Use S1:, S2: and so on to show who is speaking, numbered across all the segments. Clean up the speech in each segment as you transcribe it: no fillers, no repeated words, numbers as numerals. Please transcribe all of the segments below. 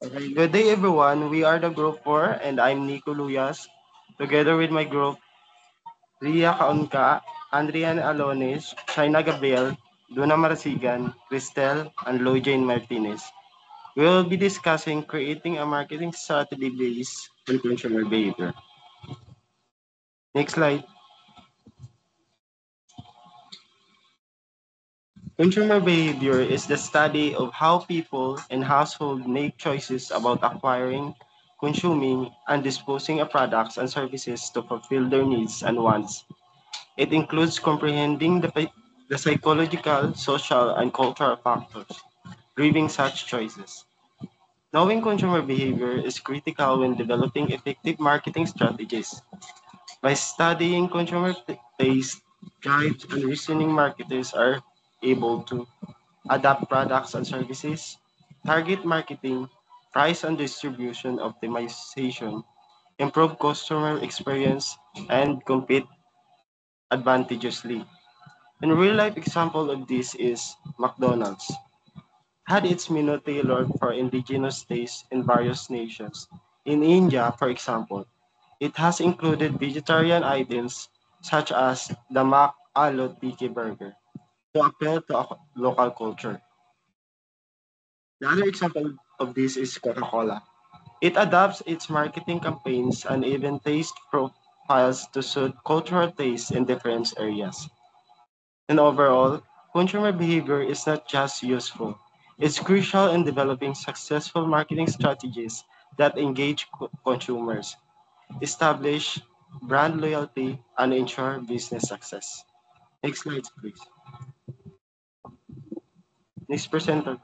S1: Okay, good day everyone. We are the group 4 and I'm Nico Luyas. Together with my group, Ria Kaunka, Andrian Alones, Shaina Gabriel, Duna Marasigan, Cristel, and Lojane Martinez. We will be discussing creating a marketing strategy based on consumer behavior. Next slide. Consumer behavior is the study of how people and households make choices about acquiring, consuming, and disposing of products and services to fulfill their needs and wants. It includes comprehending the psychological, social, and cultural factors driving such choices. Knowing consumer behavior is critical when developing effective marketing strategies. By studying consumer taste, drives, and reasoning, marketers are able to adapt products and services, target marketing, price and distribution optimization, improve customer experience, and compete advantageously. A real-life example of this is McDonald's. Had its menu tailored for indigenous tastes in various nations. In India, for example, it has included vegetarian items such as the Mac Aloo Tikki Burger to appeal to a local culture. The other example of this is Coca-Cola. It adapts its marketing campaigns and even taste profiles to suit cultural tastes in different areas. And overall, consumer behavior is not just useful, it's crucial in developing successful marketing strategies that engage consumers, establish brand loyalty, and ensure business success. Next slide, please. Next presenter.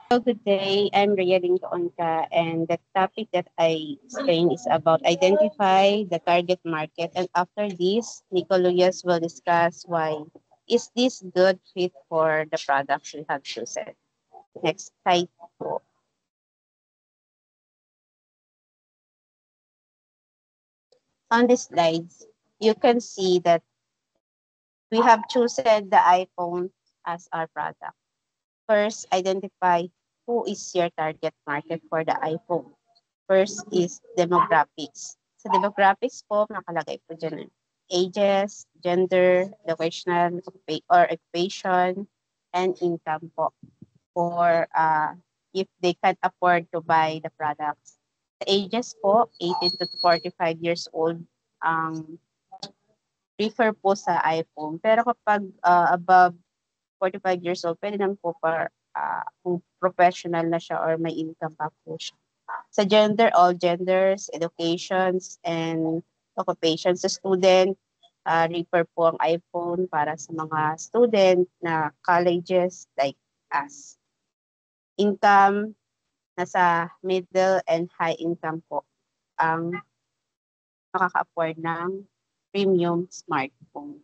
S2: Hello, good day. I'm Rhea Onka, and the topic that I explain is about identify the target market. And after this, Nicoluias will discuss why is this good fit for the products we have chosen. Next slide po. On the slides, you can see that we have chosen the iPhone as our product. First, identify who is your target market for the iPhone. First is demographics. Sa demographics po, nakalagay po dyan ages, gender, location or occupation, and income po for if they can afford to buy the products. The ages po, 18 to 45 years old ang prefer po sa iPhone. Pero kapag above 45 years old, pwede naman po kung professional na siya or may income pa po siya. Sa gender, all genders, educations, and occupations. Sa student, refer po ang iPhone para sa mga student na colleges like us. Income, nasa middle and high income po ang makaka-afford ng premium smartphone.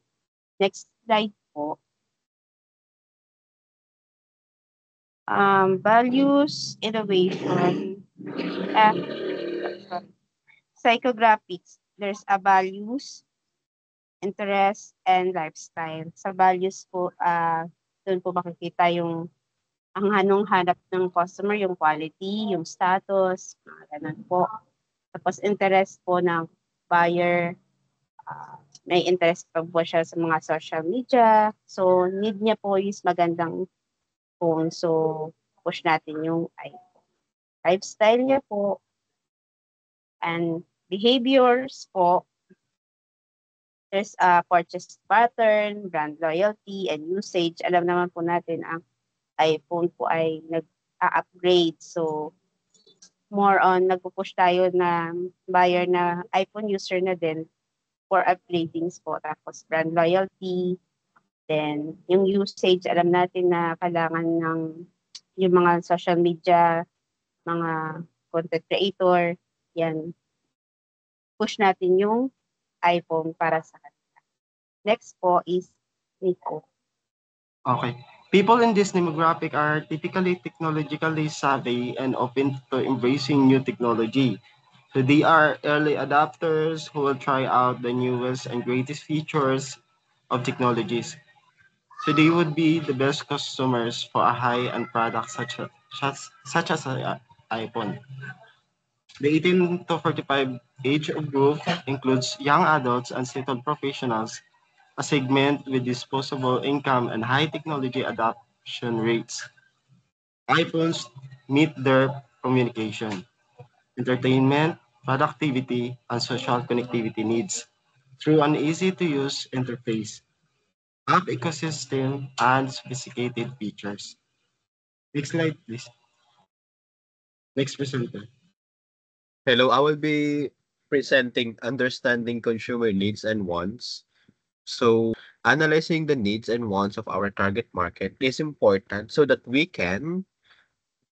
S2: Next slide po. Values, innovation, psychographics. There's a values, interest, and lifestyle. Sa values po, doon po makikita yung ang hanong-hanap ng customer, yung quality, yung status, mga ganun po. Tapos interest po ng buyer, may interest pa po siya sa mga social media. So, need niya po is magandang phone. So, push natin yung iPhone. Lifestyle niya po and behaviors po. There's a purchase pattern, brand loyalty, and usage. Alam naman po natin ang iPhone po ay nag-upgrade. So, more on nagpo-push tayo na buyer na iPhone user na din for upgradings po. Tapos brand loyalty, then yung usage, alam natin na kailangan ng yung mga social media, mga content creator, yan, push natin yung iPhone para sa kanila. Next po is Nico.
S1: Okay. People in this demographic are typically technologically savvy and open to embracing new technology. So they are early adopters who will try out the newest and greatest features of technologies. So they would be the best customers for a high-end product such as an iPhone. The 18 to 45 age group includes young adults and settled professionals, a segment with disposable income and high technology adoption rates. iPhones meet their communication, entertainment, productivity, and social connectivity needs through an easy-to-use interface, app ecosystem, and sophisticated features. Next slide, please. Next presenter.
S3: Hello, I will be presenting understanding consumer needs and wants. So, analyzing the needs and wants of our target market is important so that we can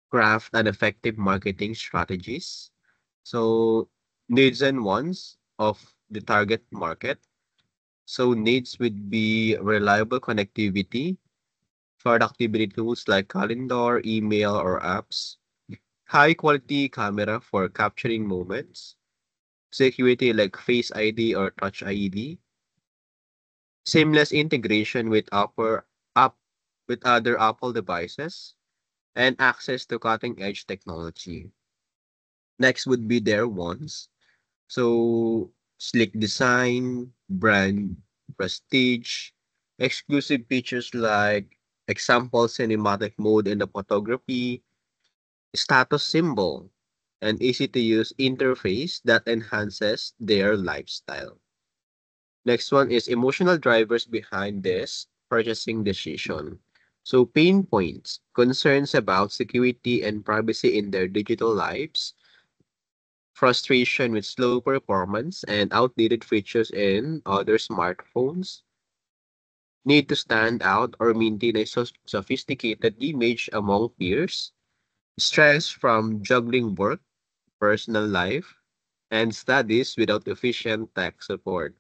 S3: craft an effective marketing strategies. So, needs and wants of the target market. So, needs would be reliable connectivity, productivity tools like calendar, email, or apps, high quality camera for capturing moments, security like Face ID or Touch ID, seamless integration with app with other Apple devices, and access to cutting-edge technology. Next would be their wants. So sleek design, brand prestige, exclusive features like example cinematic mode in the photography, status symbol, and easy to use interface that enhances their lifestyle. Next one is emotional drivers behind this purchasing decision. So pain points, concerns about security and privacy in their digital lives, frustration with slow performance and outdated features in other smartphones, need to stand out or maintain a sophisticated image among peers, stress from juggling work, personal life, and studies without efficient tech support.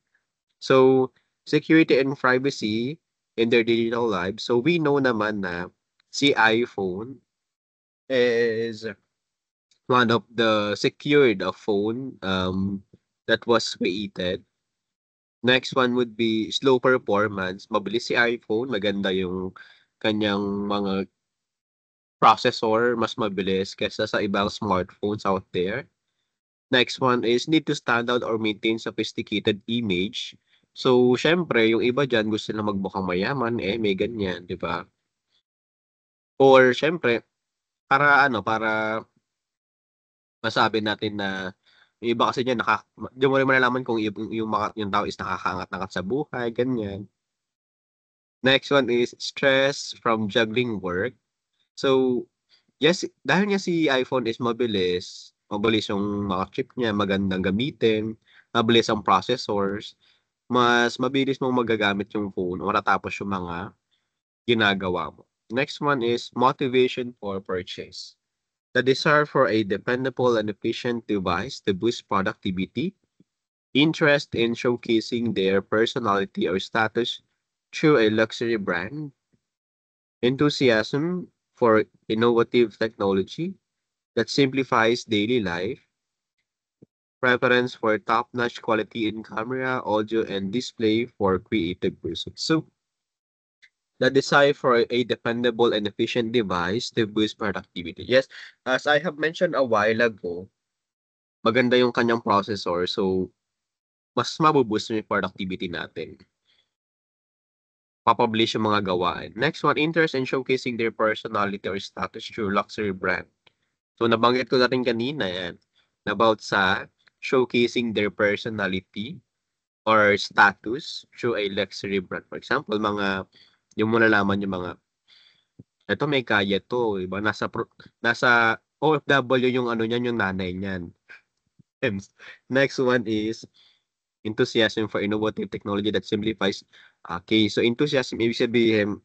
S3: So, security and privacy in their digital lives. So, we know naman na si iPhone is one of the secured phone that was created. Next one would be slow performance. Mabilis si iPhone, maganda yung kanyang mga processor, mas mabilis kaysa sa ibang smartphones out there. Next one is need to stand out or maintain sophisticated image. So, siyempre, yung iba diyan gusto na magmukhang mayaman, eh, may ganyan, 'di ba? Or siyempre, para ano, para masabi natin na yung iba kasi diyan di mo rin malalaman kung yung tao is nakakaangat-angat sa buhay, ganyan. Next one is stress from juggling work. So, yes, dahil nga si iPhone is mabilis yung mga chip niya, magandang gamitin, mabilis ang processors, mas mabilis mong magagamit yung phone o matatapos yung mga ginagawa mo. Next one is motivation for purchase. The desire for a dependable and efficient device to boost productivity, interest in showcasing their personality or status through a luxury brand, enthusiasm for innovative technology that simplifies daily life, preference for top-notch quality in camera, audio, and display for creative pursuits. So, the desire for a dependable and efficient device to boost productivity. Yes, as I have mentioned a while ago, maganda yung kanyang processor. So, mas mabuboost yung productivity natin. Papublish yung mga gawain. Next one, interest in showcasing their personality or status through luxury brand. So, nabanggit ko na rin kanina yan about sa showcasing their personality or status through a luxury brand. For example, yung mo nalaman yung mga, eto may kaya to, iba, nasa OFW yung ano niyan, yung nanay niyan. Next one is enthusiasm for innovative technology that simplifies. Okay, so enthusiasm, ibig sabihin,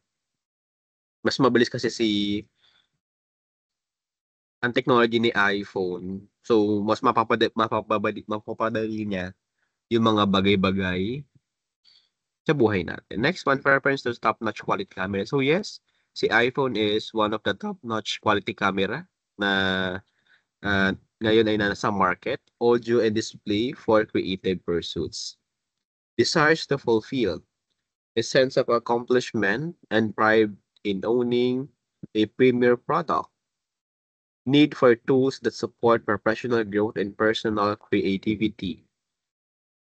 S3: mas mabilis kasi ang technology ni iPhone. So, mas mapapadali niya yung mga bagay-bagay sa buhay natin. Next one, preference to top-notch quality camera. So, yes, si iPhone is one of the top-notch quality camera na ngayon ay nasa market, audio and display for creative pursuits. Desires to fulfill. a sense of accomplishment and pride in owning a premier product, need for tools that support professional growth and personal creativity,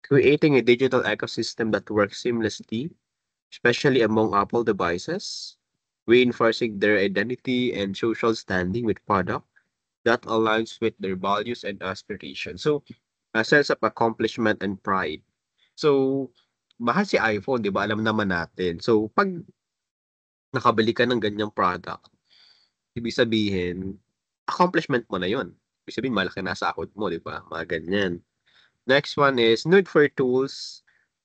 S3: creating a digital ecosystem that works seamlessly, especially among Apple devices, reinforcing their identity and social standing with product that aligns with their values and aspirations. So, a sense of accomplishment and pride. So, mahal si iPhone, 'di ba? Alam naman natin. So, 'pag nakabili ka ng ganyang product, ibig sabihin, accomplishment mo na 'yon. Ibig sabihin, malaki na sahod mo, 'di ba? Mga ganyan. Next one is need for tools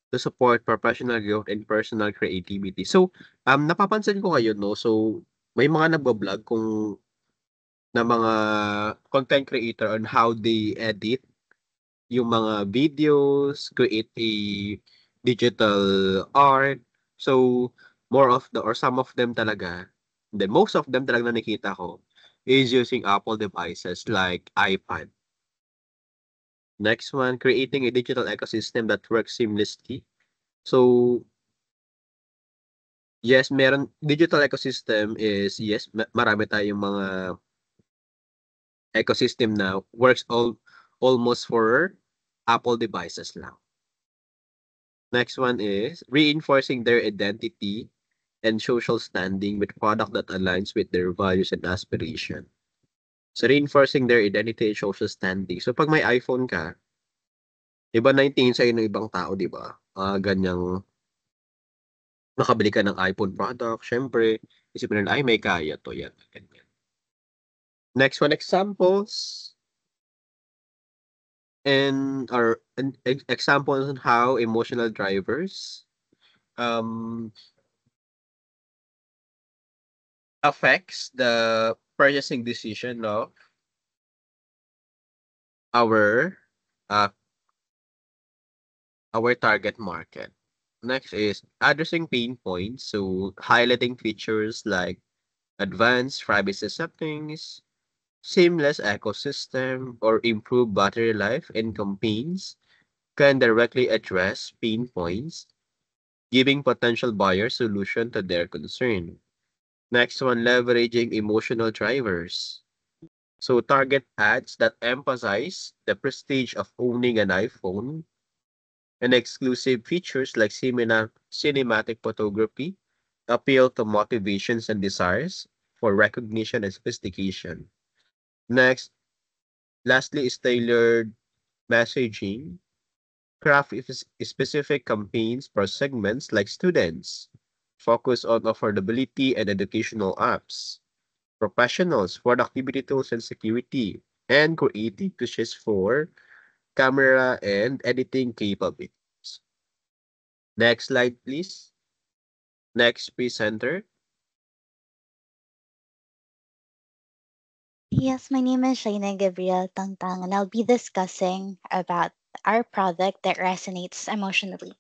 S3: to support professional growth and personal creativity. So, napapansin ko ngayon, no? So, may mga nagba-vlog na mga content creator on how they edit yung mga videos, create a digital art. So, more of the or some of them talaga, then most of them talaga na nakita ko is using Apple devices like iPad. Next one, creating a digital ecosystem that works seamlessly. So, yes, meron digital ecosystem is yes, marami tayong mga ecosystem na works almost for Apple devices lang. Next one is reinforcing their identity and social standing with product that aligns with their values and aspiration. So reinforcing their identity and social standing. So pag may iPhone ka, iba na yung tingin sa'yo ng ibang tao, di ba? Ganyang makabili ka ng iPhone product, syempre, isipin nila, ay, may kaya to, yan, ganyan. Next one, examples. Examples on how emotional drivers um affects the purchasing decision of our uh our target market. Next is addressing pain points, so highlighting features like advanced privacy settings, seamless ecosystem, or improved battery life and campaigns can directly address pain points, giving potential buyers solution to their concern. Next one, leveraging emotional drivers. So target ads that emphasize the prestige of owning an iPhone and exclusive features like cinematic photography appeal to motivations and desires for recognition and sophistication. Next, lastly is tailored messaging. Craft specific campaigns for segments like students, focus on affordability and educational apps, professionals, productivity tools and security, and creative pushes for camera and editing capabilities. Next slide, please. Next presenter.
S4: Yes, my name is Shaina Gabriel Tangtang, and I'll be discussing about our product that resonates emotionally.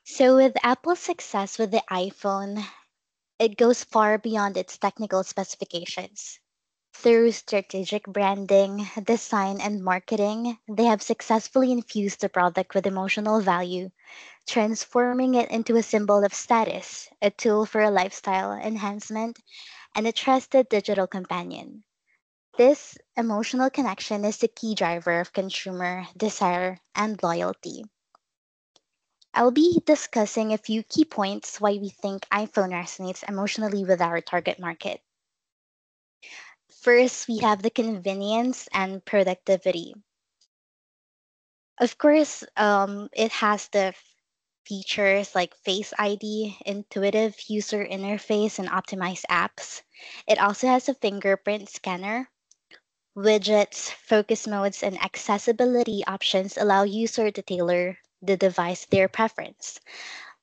S4: So, with Apple's success with the iPhone, it goes far beyond its technical specifications. Through strategic branding, design, and marketing, they have successfully infused the product with emotional value, transforming it into a symbol of status, a tool for a lifestyle enhancement, and a trusted digital companion. This emotional connection is the key driver of consumer desire and loyalty. I'll be discussing a few key points why we think iPhone resonates emotionally with our target market. First, we have the convenience and productivity. Of course, it has the features like Face ID, intuitive user interface, and optimized apps. It also has a fingerprint scanner. Widgets, focus modes, and accessibility options allow user to tailor the device to their preference.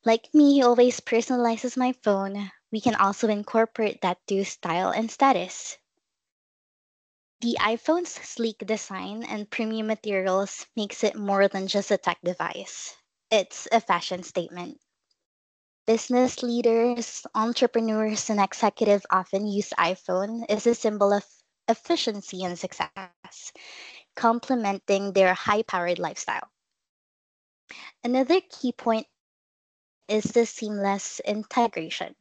S4: Like me, who always personalizes my phone, we can also incorporate that to style and status. The iPhone's sleek design and premium materials makes it more than just a tech device. It's a fashion statement. Business leaders, entrepreneurs, and executives often use iPhone as a symbol of efficiency and success, complementing their high-powered lifestyle. Another key point is is the seamless integration.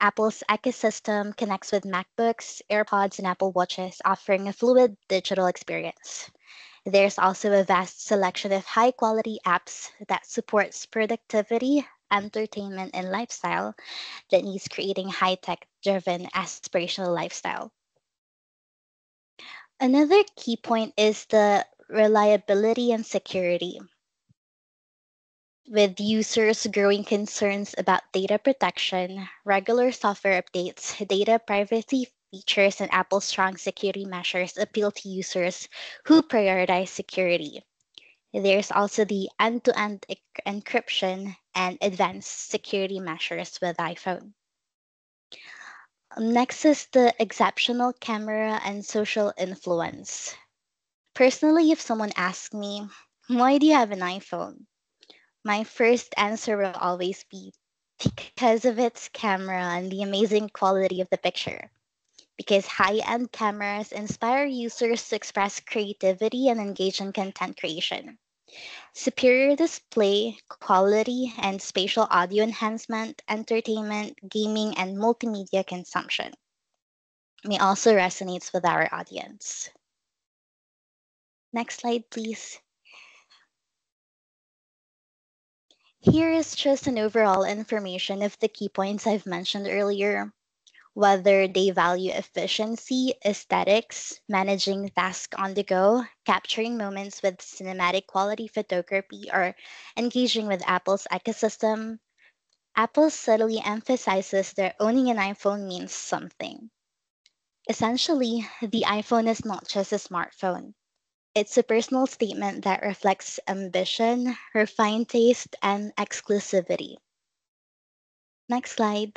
S4: Apple's ecosystem connects with MacBooks, AirPods, and Apple Watches, offering a fluid digital experience. There's also a vast selection of high quality apps that supports productivity, entertainment, and lifestyle that needs creating high tech driven aspirational lifestyle. Another key point is the reliability and security. With users' growing concerns about data protection, regular software updates, data privacy features, and Apple's strong security measures appeal to users who prioritize security. There's also the end-to-end encryption and advanced security measures with iPhone. Next is the exceptional camera and social influence. Personally, if someone asks me, why do you have an iPhone? My first answer will always be because of its camera and the amazing quality of the picture. Because high end cameras inspire users to express creativity and engage in content creation. Superior display, quality, and spatial audio enhancement, entertainment, gaming, and multimedia consumption may also resonates with our audience. Next slide, please. Here is just an overall information of the key points I've mentioned earlier. Whether they value efficiency, aesthetics, managing tasks on the go, capturing moments with cinematic quality photography, or engaging with Apple's ecosystem, Apple subtly emphasizes that owning an iPhone means something. Essentially, the iPhone is not just a smartphone. It's a personal statement that reflects ambition, refined taste, and exclusivity. Next slide.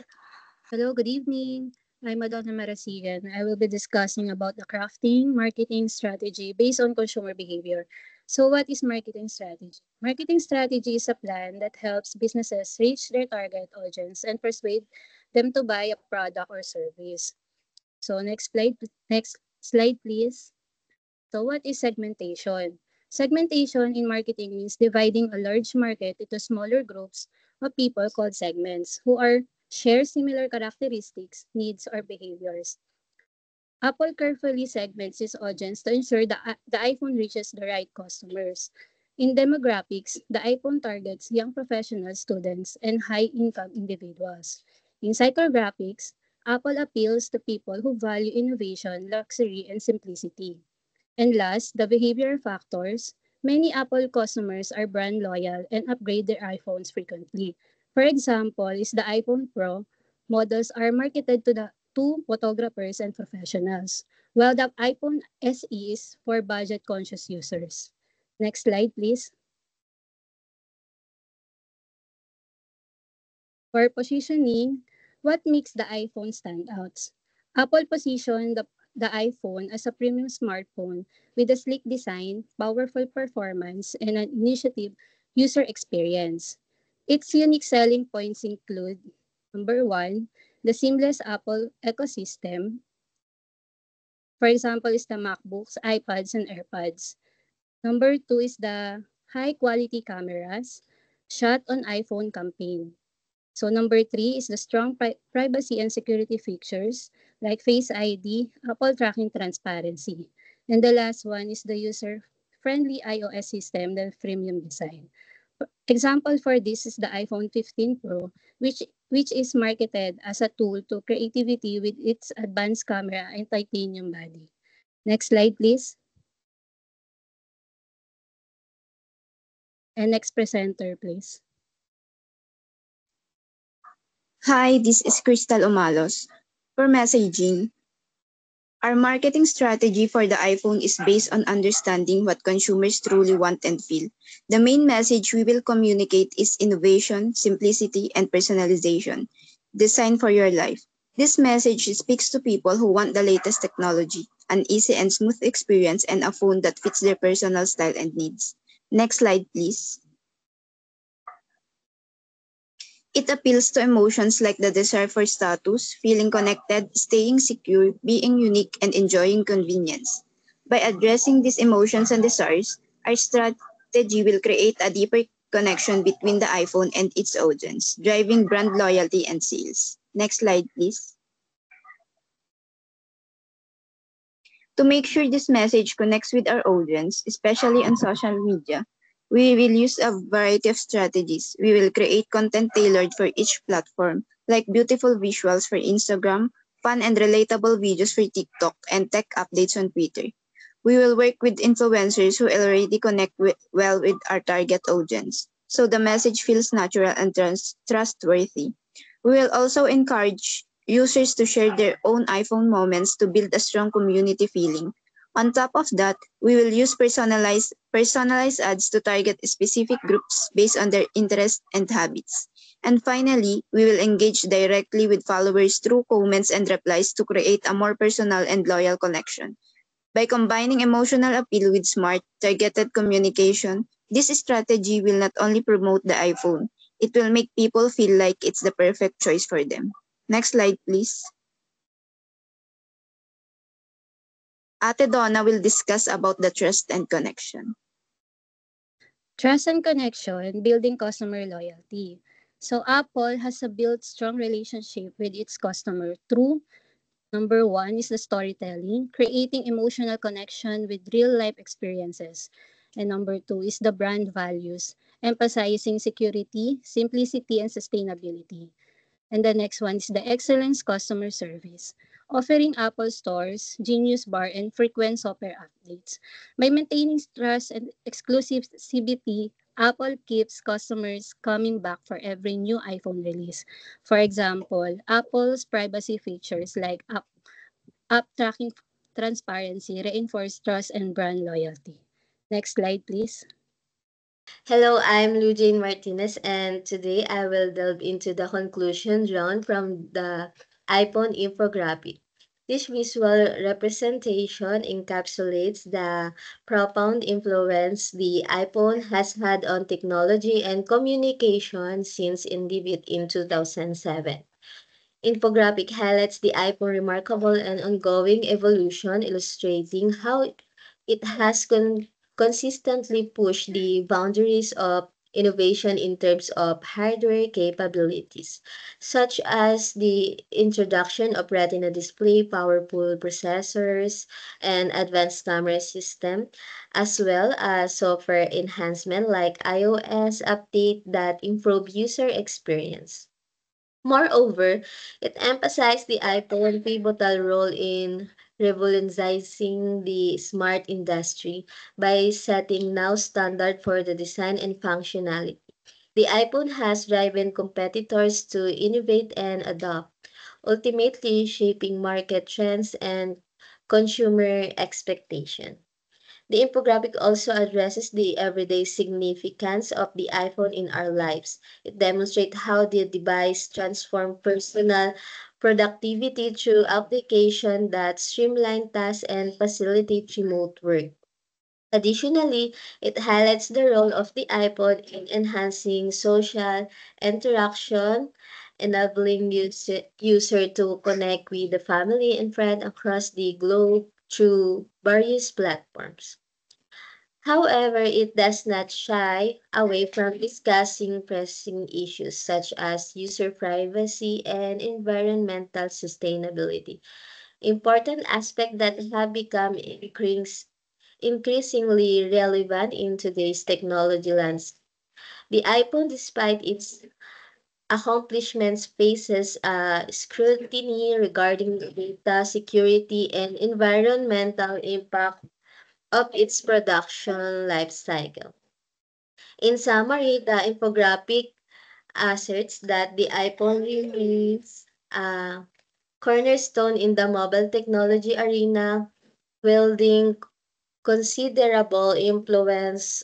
S5: Hello, good evening. I'm Madonna Marasigan. I will be discussing about the crafting marketing strategy based on consumer behavior. So what is marketing strategy? Marketing strategy is a plan that helps businesses reach their target audience and persuade them to buy a product or service. So next slide please. So what is segmentation? Segmentation in marketing means dividing a large market into smaller groups of people called segments who are share similar characteristics, needs, or behaviors. Apple carefully segments its audience to ensure the iPhone reaches the right customers. In demographics, the iPhone targets young professionals, students, and high-income individuals. In psychographics, Apple appeals to people who value innovation, luxury, and simplicity. And last, the behavior factors. Many Apple customers are brand loyal and upgrade their iPhones frequently. For example, is the iPhone Pro models are marketed to photographers and professionals, while the iPhone SE is for budget-conscious users. Next slide, please. For positioning, what makes the iPhone stand out? Apple positioned the iPhone as a premium smartphone with a sleek design, powerful performance, and an initiative user experience. Its unique selling points include number one, the seamless Apple ecosystem. For example, is the MacBooks, iPads, and AirPods. Number two is the high quality cameras shot on iPhone campaign. So number three is the strong privacy and security features like Face ID, Apple tracking transparency. And the last one is the user-friendly iOS system, the premium design. Example for this is the iPhone 15 Pro, which is marketed as a tool to creativity with its advanced camera and titanium body. Next slide, please. And next presenter, please.
S6: Hi, this is Crystal Umalos. For messaging, our marketing strategy for the iPhone is based on understanding what consumers truly want and feel. The main message we will communicate is innovation, simplicity, and personalization, designed for your life. This message speaks to people who want the latest technology, an easy and smooth experience, and a phone that fits their personal style and needs. Next slide, please. It appeals to emotions like the desire for status, feeling connected, staying secure, being unique, and enjoying convenience. By addressing these emotions and desires, our strategy will create a deeper connection between the iPhone and its audience, driving brand loyalty and sales. Next slide, please. To make sure this message connects with our audience, especially on social media, we will use a variety of strategies. We will create content tailored for each platform, like beautiful visuals for Instagram, fun and relatable videos for TikTok, and tech updates on Twitter. We will work with influencers who already connect well with our target audience, so the message feels natural and trustworthy. We will also encourage users to share their own iPhone moments to build a strong community feeling. On top of that, we will use personalized ads to target specific groups based on their interests and habits. And finally, we will engage directly with followers through comments and replies to create a more personal and loyal connection. By combining emotional appeal with smart, targeted communication, this strategy will not only promote the iPhone, it will make people feel like it's the perfect choice for them. Next slide, please. Ate Donna will discuss about the trust and connection.
S5: Trust and connection, building customer loyalty. So Apple has a built strong relationship with its customer through number one is the storytelling, creating emotional connection with real life experiences. And number two is the brand values, emphasizing security, simplicity, and sustainability. And the next one is the excellence customer service, offering Apple stores, Genius Bar, and frequent software updates. By maintaining trust and exclusivity, Apple keeps customers coming back for every new iPhone release. For example, Apple's privacy features like app tracking transparency reinforce trust and brand loyalty. Next slide, please.
S7: Hello, I'm Lujane Martinez, and today I will delve into the conclusion drawn from the iPhone infographic. This visual representation encapsulates the profound influence the iPhone has had on technology and communication since its debut in 2007. Infographic highlights the iPhone remarkable and ongoing evolution, illustrating how it has consistently pushed the boundaries of innovation in terms of hardware capabilities, such as the introduction of Retina display, powerful processors, and advanced camera system, as well as software enhancement like iOS update that improve user experience. Moreover, it emphasized the iPhone's pivotal role in revolutionizing the smart industry by setting now standard for the design and functionality. The iPhone has driven competitors to innovate and adopt, ultimately shaping market trends and consumer expectation. The infographic also addresses the everyday significance of the iPhone in our lives. It demonstrates how the device transforms personal productivity through applications that streamline tasks and facilitate remote work. Additionally, it highlights the role of the iPod in enhancing social interaction, enabling user to connect with the family and friends across the globe through various platforms. However, it does not shy away from discussing pressing issues such as user privacy and environmental sustainability, important aspects that have become increasingly relevant in today's technology landscape. The iPhone, despite its accomplishments, faces scrutiny regarding the data security and environmental impact of its production life cycle. In summary, the infographic asserts that the iPhone remains a cornerstone in the mobile technology arena, wielding considerable influence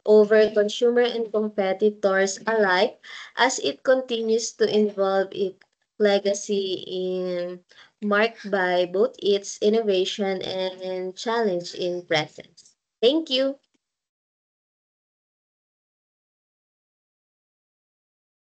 S7: over consumer and competitors alike as it continues to evolve its legacy in marked by both its innovation and challenge in presence. Thank you.